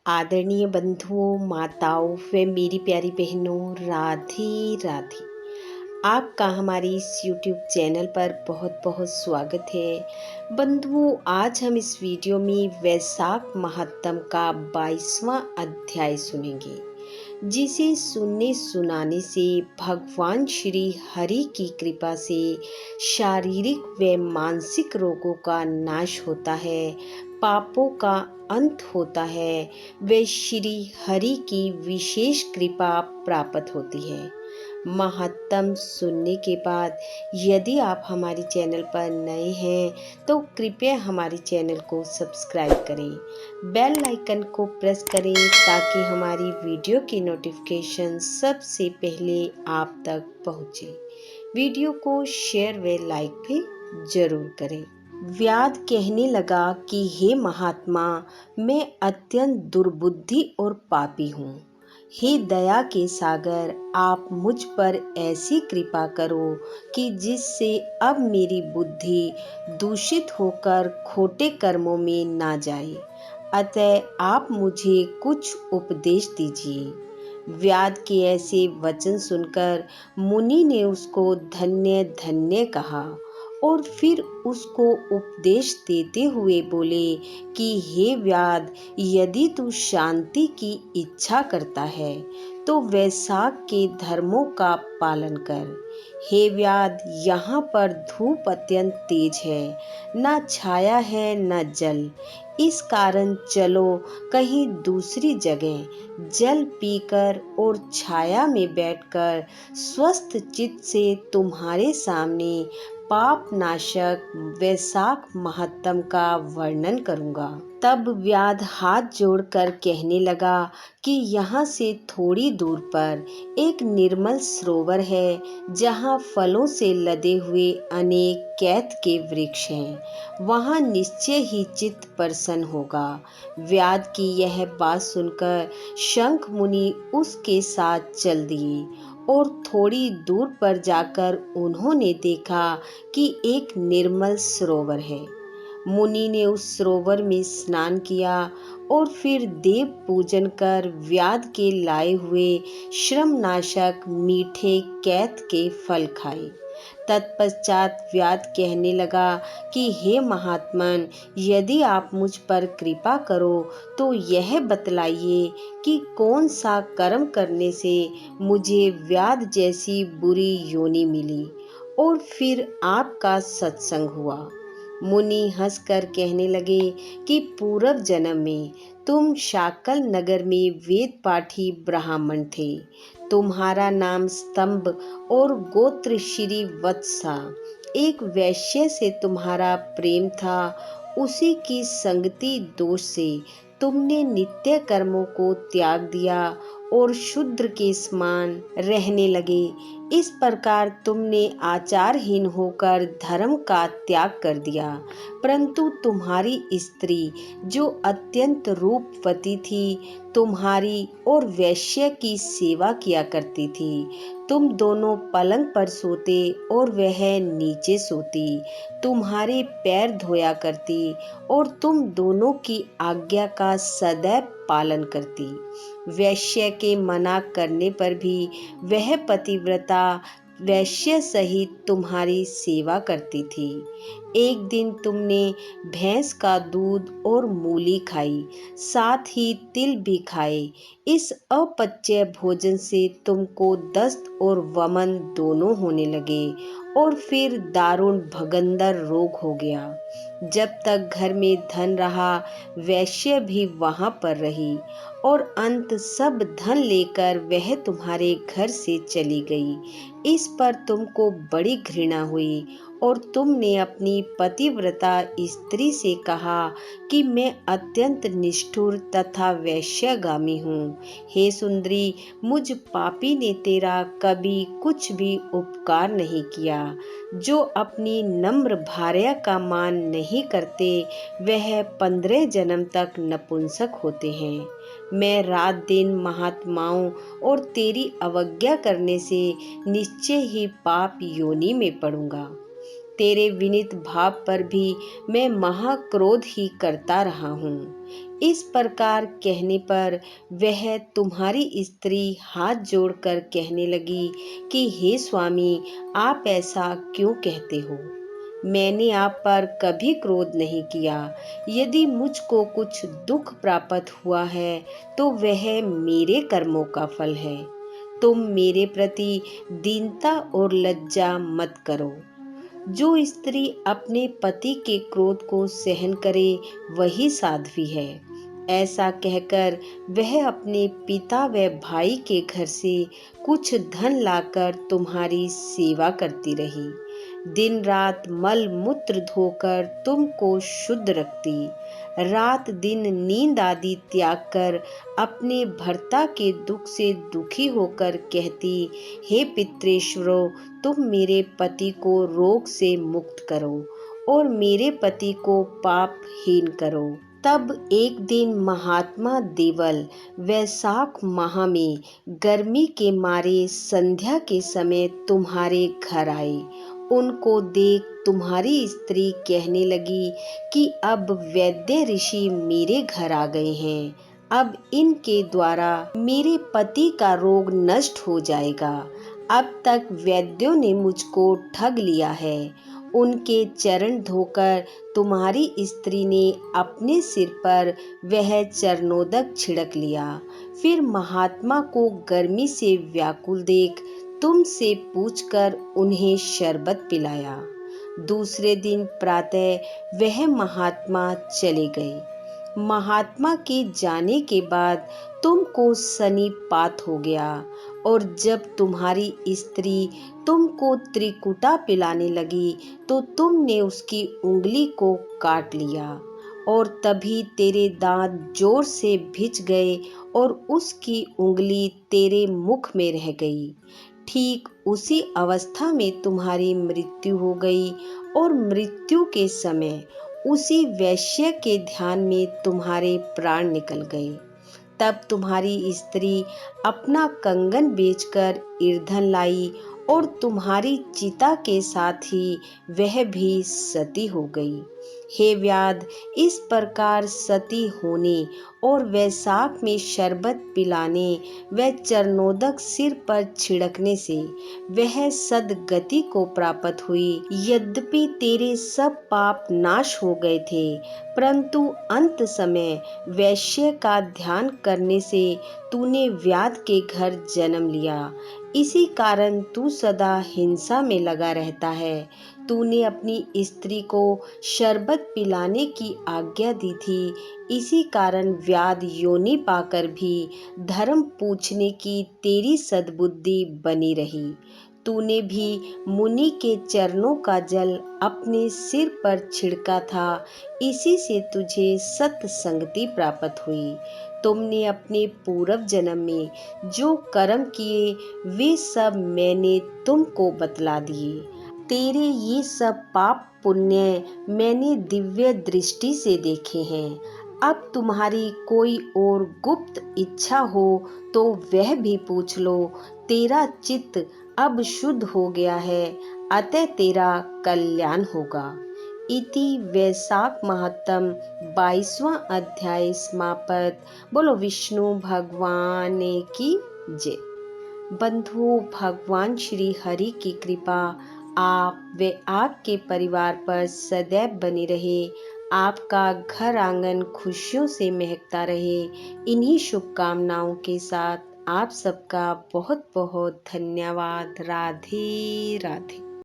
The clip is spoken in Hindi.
आदरणीय बंधुओं, माताओं व मेरी प्यारी बहनों, राधे राधे। आपका हमारे इस YouTube चैनल पर बहुत बहुत स्वागत है। बंधुओं, आज हम इस वीडियो में वैशाख महात्म का 22वां अध्याय सुनेंगे, जिसे सुनने सुनाने से भगवान श्री हरि की कृपा से शारीरिक व मानसिक रोगों का नाश होता है, पापों का अंत होता है, वे श्री हरि की विशेष कृपा प्राप्त होती है। महात्म सुनने के बाद यदि आप हमारे चैनल पर नए हैं तो कृपया हमारे चैनल को सब्सक्राइब करें, बेल आइकन को प्रेस करें ताकि हमारी वीडियो की नोटिफिकेशन सबसे पहले आप तक पहुंचे। वीडियो को शेयर व लाइक भी जरूर करें। व्याध कहने लगा कि हे महात्मा, मैं अत्यंत दुर्बुद्धि और पापी हूँ। हे दया के सागर, आप मुझ पर ऐसी कृपा करो कि जिससे अब मेरी बुद्धि दूषित होकर खोटे कर्मों में ना जाए। अतः आप मुझे कुछ उपदेश दीजिए। व्याध के ऐसे वचन सुनकर मुनि ने उसको धन्य धन्य कहा और फिर उसको उपदेश देते हुए बोले कि हे व्याध, यदि तू शांति की इच्छा करता है तो वैशाख के धर्मों का पालन कर। हे व्याध, यहाँ पर धूप अत्यंत तेज है, न छाया है न जल। इस कारण चलो कहीं दूसरी जगह जल पीकर और छाया में बैठकर स्वस्थ चित्त से तुम्हारे सामने पाप नाशक वैशाख महात्म का वर्णन करूंगा। तब व्याध हाथ जोड़कर कहने लगा कि यहाँ से थोड़ी दूर पर एक निर्मल सरोवर है, जहाँ फलों से लदे हुए अनेक कैथ के वृक्ष हैं। वहाँ निश्चय ही चित्त प्रसन्न होगा। व्याध की यह बात सुनकर शंख मुनि उसके साथ चल दिए और थोड़ी दूर पर जाकर उन्होंने देखा कि एक निर्मल सरोवर है। मुनि ने उस सरोवर में स्नान किया और फिर देव पूजन कर व्याध के लाए हुए श्रमनाशक मीठे कैथ के फल खाए। तत्पश्चात व्याध कहने लगा कि हे महात्मन, यदि आप मुझ पर कृपा करो तो यह बतलाइए कि कौन सा कर्म करने से मुझे व्याध जैसी बुरी योनि मिली और फिर आपका सत्संग हुआ। मुनि हंसकर कहने लगे कि पूर्व जन्म में तुम शाकल नगर में वेद पाठी ब्राह्मण थे। तुम्हारा नाम स्तंभ और गोत्र श्री वत्सा। एक वैश्य से तुम्हारा प्रेम था। उसी की संगति दोष से तुमने नित्य कर्मों को त्याग दिया और शूद्र के समान रहने लगे। इस प्रकार तुमने आचारहीन होकर धर्म का त्याग कर दिया। परंतु तुम्हारी स्त्री, जो अत्यंत रूपवती थी, तुम्हारी और वैश्य की सेवा किया करती थी। तुम दोनों पलंग पर सोते और वह नीचे सोती। तुम्हारे पैर धोया करती और तुम दोनों की आज्ञा का सदैव पालन करती। वैश्य के मना करने पर भी वह पतिव्रता वैश्य सहित तुम्हारी सेवा करती थी। एक दिन तुमने भैंस का दूध और मूली खाई, साथ ही तिल भी खाए। इस अपच्य भोजन से तुमको दस्त और वमन दोनों होने लगे और फिर दारुण भगंदर रोग हो गया। जब तक घर में धन रहा, वैश्य भी वहां पर रही और अंत सब धन लेकर वह तुम्हारे घर से चली गई। इस पर तुमको बड़ी घृणा हुई और तुमने अपनी पतिव्रता स्त्री से कहा कि मैं अत्यंत निष्ठुर तथा वैश्यगामी हूँ। हे सुंदरी, मुझ पापी ने तेरा कभी कुछ भी उपकार नहीं किया। जो अपनी नम्र भार्या का मान नहीं करते, वह 15 जन्म तक नपुंसक होते हैं। मैं रात दिन महात्माओं और तेरी अवज्ञा करने से निश्चय ही पाप योनि में पड़ूंगा। तेरे विनीत भाव पर भी मैं महाक्रोध ही करता रहा हूँ। इस प्रकार कहने पर वह तुम्हारी स्त्री हाथ जोड़कर कहने लगी कि हे स्वामी, आप ऐसा क्यों कहते हो? मैंने आप पर कभी क्रोध नहीं किया। यदि मुझको कुछ दुख प्राप्त हुआ है तो वह मेरे कर्मों का फल है। तुम मेरे प्रति दीनता और लज्जा मत करो। जो स्त्री अपने पति के क्रोध को सहन करे वही साध्वी है। ऐसा कहकर वह अपने पिता व भाई के घर से कुछ धन लाकर तुम्हारी सेवा करती रही। दिन रात मल मूत्र धोकर तुमको शुद्ध रखती, रात दिन नींद आदि त्याग कर अपने भर्ता के दुख से दुखी होकर कहती, हे पितृेश्वरों, तुम मेरे पति को रोग से मुक्त करो और मेरे पति को पापहीन करो। तब एक दिन महात्मा देवल वैशाख माह में गर्मी के मारे संध्या के समय तुम्हारे घर आए। उनको देख तुम्हारी स्त्री कहने लगी कि अब वैद्य ऋषि मेरे घर आ गए हैं। अब इनके द्वारा मेरे पति का रोग नष्ट हो जाएगा। अब तक वैद्यों ने मुझको ठग लिया है। उनके चरण धोकर तुम्हारी स्त्री ने अपने सिर पर वह चरणोदक छिड़क लिया। फिर महात्मा को गर्मी से व्याकुल देख तुमसे पूछकर उन्हें शरबत पिलाया। दूसरे दिन प्रातः वह महात्मा चले गए। महात्मा के जाने के बाद तुमको सन्निपात हो गया और जब तुम्हारी स्त्री तुमको त्रिकुटा पिलाने लगी तो तुमने उसकी उंगली को काट लिया और तभी तेरे दांत जोर से भिज गए और उसकी उंगली तेरे मुख में रह गई। ठीक उसी अवस्था में तुम्हारी मृत्यु हो गई और मृत्यु के समय उसी वैश्य के ध्यान में तुम्हारे प्राण निकल गए। तब तुम्हारी स्त्री अपना कंगन बेचकर ईंधन लाई और तुम्हारी चिता के साथ ही वह भी सती हो गई। हे व्याध, इस प्रकार सती होने और वैशाख में शरबत पिलाने व चरणोदक सिर पर छिड़कने से वह सदगति को प्राप्त हुई। यद्यपि तेरे सब पाप नाश हो गए थे, परंतु अंत समय वैश्य का ध्यान करने से तूने व्याध के घर जन्म लिया। इसी कारण तू सदा हिंसा में लगा रहता है। तूने अपनी स्त्री को शरबत पिलाने की आज्ञा दी थी, इसी कारण व्याध योनि पाकर भी धर्म पूछने की तेरी सद्बुद्धि बनी रही। तूने भी मुनि के चरणों का जल अपने सिर पर छिड़का था, इसी से तुझे सत्संगति प्राप्त हुई। तुमने अपने पूर्व जन्म में जो कर्म किए वे सब मैंने तुमको बतला दिए। तेरे ये सब पाप पुण्य मैंने दिव्य दृष्टि से देखे हैं। अब तुम्हारी कोई और गुप्त इच्छा हो तो वह भी पूछ लो। तेरा चित्त अब शुद्ध हो गया है, अतः तेरा कल्याण होगा। इति वैशाख महात्म 22वां अध्याय समाप्त। बोलो विष्णु भगवान की जय। बंधुओं, भगवान श्री हरि की कृपा आप व आपके परिवार पर सदैव बनी रहे। आपका घर आंगन खुशियों से महकता रहे। इन्हीं शुभकामनाओं के साथ आप सबका बहुत बहुत धन्यवाद। राधे राधे।